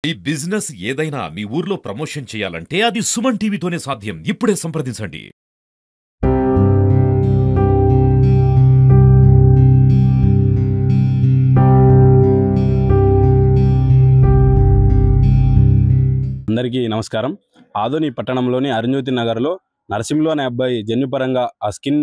ఈ బిజినెస్ ఏదైనా మీ ఊర్లో ప్రమోషన్ చేయాలంటే అది సుమన్ టీవీతోనే సాధ్యం. ఇప్పుడే సంప్రదించండి. అందరికీ నమస్కారం. ఆదోని పట్టణంలోని అరుంజ్యోతి నగర్లో నరసింహులు అనే అబ్బాయి జన్యుపరంగా ఆ స్కిన్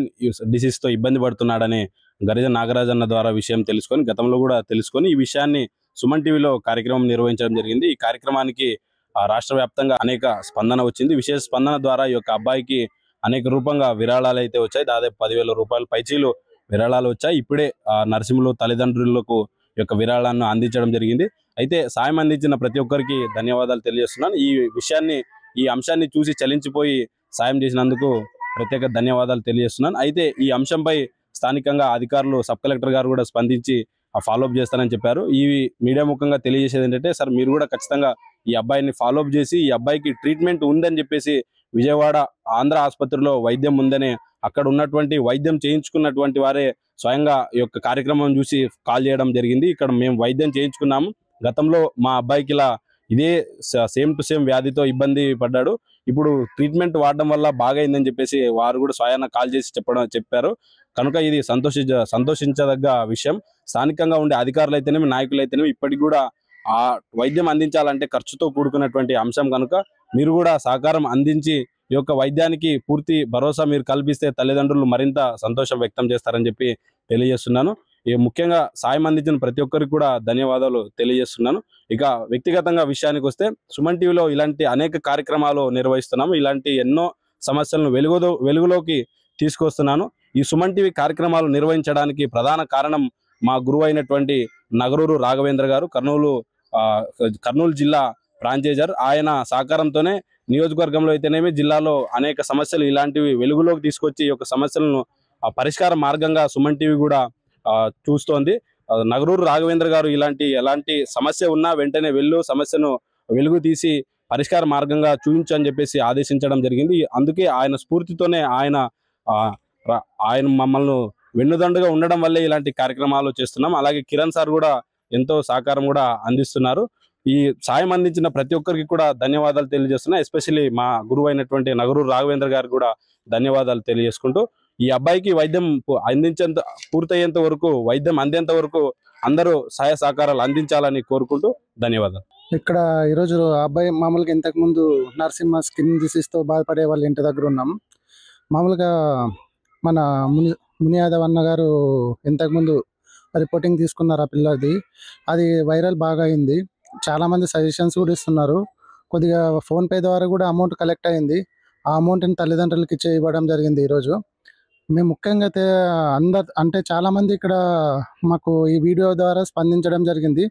డిసీజ్తో ఇబ్బంది పడుతున్నాడనే గరిజ నాగరాజ్ అన్న ద్వారా విషయం తెలుసుకొని గతంలో కూడా తెలుసుకొని ఈ విషయాన్ని సుమన్ టీవీలో కార్యక్రమం నిర్వహించడం జరిగింది. ఈ కార్యక్రమానికి రాష్ట్ర వ్యాప్తంగా అనేక స్పందన వచ్చింది. విశేష స్పందన ద్వారా ఈ యొక్క అబ్బాయికి అనేక రూపంగా విరాళాలు అయితే వచ్చాయి. దాదాపు 10,000 రూపాయలు పైచీలు విరాళాలు వచ్చాయి. ఇప్పుడే నరసింహులు తల్లిదండ్రులకు ఈ యొక్క విరాళాలను అందించడం జరిగింది. అయితే సాయం అందించిన ప్రతి ఒక్కరికి ధన్యవాదాలు తెలియజేస్తున్నాను. ఈ అంశాన్ని చూసి చలించిపోయి సాయం చేసినందుకు ప్రత్యేక ధన్యవాదాలు తెలియజేస్తున్నాను. అయితే ఈ అంశంపై స్థానికంగా అధికారులు సబ్ కలెక్టర్ గారు కూడా స్పందించి ఫాలోఅప్ చేస్తారని చెప్పారు. ఈ మీడియా ముఖంగా తెలియజేసేది ఏంటంటే, సార్ మీరు కూడా ఖచ్చితంగా ఈ అబ్బాయిని ఫాలోఅప్ చేసి ఈ అబ్బాయికి ట్రీట్మెంట్ ఉందని చెప్పేసి విజయవాడ ఆంధ్ర ఆసుపత్రిలో వైద్యం ఉందని అక్కడ ఉన్నటువంటి వైద్యం చేయించుకున్నటువంటి వారే స్వయంగా ఈ యొక్క కార్యక్రమం చూసి కాల్ చేయడం జరిగింది. ఇక్కడ మేము వైద్యం చేయించుకున్నాము, గతంలో మా అబ్బాయికి ఇలా ఇదే సేమ్ టు సేమ్ వ్యాధితో ఇబ్బంది పడ్డాడు, ఇప్పుడు ట్రీట్మెంట్ వాడడం వల్ల బాగైందని చెప్పేసి వారు కూడా స్వయాన కాల్ చేసి చెప్పారు. కనుక ఇది సంతోషించదగ్గ విషయం. స్థానికంగా ఉండే అధికారులు అయితేనేమి నాయకులు అయితేనేమి ఇప్పటికి కూడా ఆ వైద్యం అందించాలంటే ఖర్చుతో కూడుకున్నటువంటి అంశం కనుక మీరు కూడా సహకారం అందించి ఈ యొక్క వైద్యానికి పూర్తి భరోసా మీరు కల్పిస్తే తల్లిదండ్రులు మరింత సంతోషం వ్యక్తం చేస్తారని చెప్పి తెలియజేస్తున్నాను. ముఖ్యంగా సాయం అందించిన ప్రతి ఒక్కరికి కూడా ధన్యవాదాలు తెలియజేస్తున్నాను. ఇక వ్యక్తిగతంగా విషయానికి వస్తే సుమన్ టీవీలో ఇలాంటి అనేక కార్యక్రమాలు నిర్వహిస్తున్నాము. ఇలాంటి ఎన్నో సమస్యలను వెలుగులోకి తీసుకొస్తున్నాను. ఈ సుమన్ టీవీ కార్యక్రమాలు నిర్వహించడానికి ప్రధాన కారణం మా గురువు అయినటువంటి నగరూరు రాఘవేంద్ర గారు, కర్నూలు జిల్లా ఫ్రాంచైజర్. ఆయన సహకారంతోనే నియోజకవర్గంలో అయితేనేమి జిల్లాలో అనేక సమస్యలు ఇలాంటివి వెలుగులోకి తీసుకొచ్చి ఈ యొక్క సమస్యలను పరిష్కార మార్గంగా సుమన్ టీవీ కూడా చూస్తోంది. నగరూరు రాఘవేంద్ర గారు ఎలాంటి సమస్య ఉన్నా వెంటనే సమస్యను వెలుగు తీసి పరిష్కార మార్గంగా చూపించని చెప్పేసి ఆదేశించడం జరిగింది. అందుకే ఆయన స్ఫూర్తితోనే ఆయన మమ్మల్ని వెన్నుదండుగా ఉండడం వల్లే ఇలాంటి కార్యక్రమాలు చేస్తున్నాం. అలాగే కిరణ్ సార్ కూడా ఎంతో సహకారం కూడా అందిస్తున్నారు. ఈ సాయం అందించిన ప్రతి ఒక్కరికి కూడా ధన్యవాదాలు తెలియజేస్తున్నా. ఎస్పెషల్లీ మా గురువు అయినటువంటి నగరూరు రాఘవేంద్ర గారికి కూడా ధన్యవాదాలు తెలియజేసుకుంటూ, ఈ అబ్బాయికి వైద్యం పూర్తయ్యేంత వరకు, వైద్యం అందేంత వరకు అందరూ సహాయ సహకారాలు అందించాలని కోరుకుంటూ ధన్యవాదాలు. ఇక్కడ ఈరోజు అబ్బాయి మామూలుగా ఇంతకుముందు నరసింహ స్కిన్ డిసీజ్తో బాధపడే వాళ్ళ ఇంటి దగ్గర ఉన్నాం. మామూలుగా మన ముని యాదవ్ అన్న గారు ఇంతకుముందు రిపోర్టింగ్ తీసుకున్నారు ఆ పిల్లది. అది వైరల్ బాగా అయింది. చాలామంది సజెషన్స్ కూడా ఇస్తున్నారు. కొద్దిగా ఫోన్పే ద్వారా కూడా అమౌంట్ కలెక్ట్ అయింది. ఆ అమౌంట్ని తల్లిదండ్రులకి ఇవ్వడం జరిగింది. ఈరోజు మేము ముఖ్యంగా అంటే చాలామంది ఇక్కడ మాకు ఈ వీడియో ద్వారా స్పందించడం జరిగింది.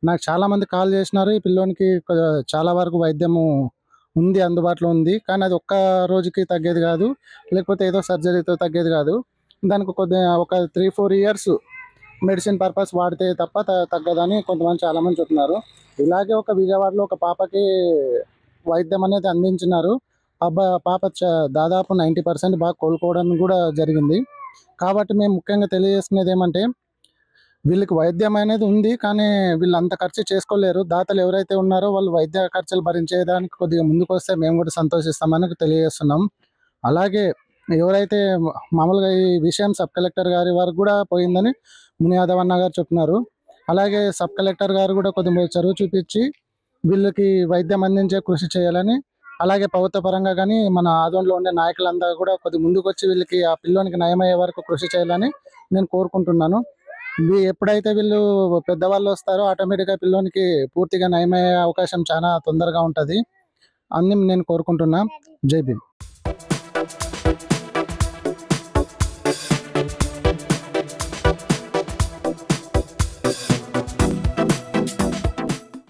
నాకు చాలామంది కాల్ చేసినారు. ఈ పిల్లోనికి చాలా వరకు వైద్యము ఉంది, అందుబాటులో ఉంది, కానీ అది ఒక్క రోజుకి తగ్గేది కాదు, లేకపోతే ఏదో సర్జరీతో తగ్గేది కాదు. దానికి ఒక 3-4 ఇయర్స్ మెడిసిన్ పర్పస్ వాడితే తప్ప తగ్గదని కొంతమంది చాలామంది చెప్తున్నారు. ఇలాగే ఒక విజయవాడలో ఒక పాపకి వైద్యం అనేది అందించినారు. పాప దాదాపు 90% బాగా కోలుకోవడం కూడా జరిగింది. కాబట్టి మేము ముఖ్యంగా తెలియజేసుకునేది ఏమంటే, వీళ్ళకి వైద్యం అనేది ఉంది, కానీ వీళ్ళు అంత ఖర్చు చేసుకోలేరు. దాతలు ఎవరైతే ఉన్నారో వాళ్ళు వైద్య ఖర్చులు భరించేదానికి కొద్దిగా ముందుకు వస్తే మేము కూడా సంతోషిస్తామని తెలియజేస్తున్నాం. అలాగే ఎవరైతే మామూలుగా ఈ విషయం సబ్ కలెక్టర్ గారి వరకు కూడా పోయిందని ముని యాదవ్ అన్న గారు చెప్తున్నారు. అలాగే సబ్ కలెక్టర్ గారు కూడా కొద్దిగా చొరవ చూపించి వీళ్ళకి వైద్యం అందించే కృషి చేయాలని, అలాగే ప్రభుత్వ పరంగా కానీ మన ఆదోన్లో ఉండే నాయకులందరూ కూడా కొద్దిగా ముందుకు వచ్చి వీళ్ళకి ఆ పిల్లోనికి నయమయ్యే వరకు కృషి చేయాలని నేను కోరుకుంటున్నాను. ఎప్పుడైతే వీళ్ళు పెద్దవాళ్ళు వస్తారో ఆటోమేటిక్గా పిల్లోనికి పూర్తిగా నయమయ్యే అవకాశం చాలా తొందరగా ఉంటుంది అని నేను కోరుకుంటున్నా. జై భీమ్.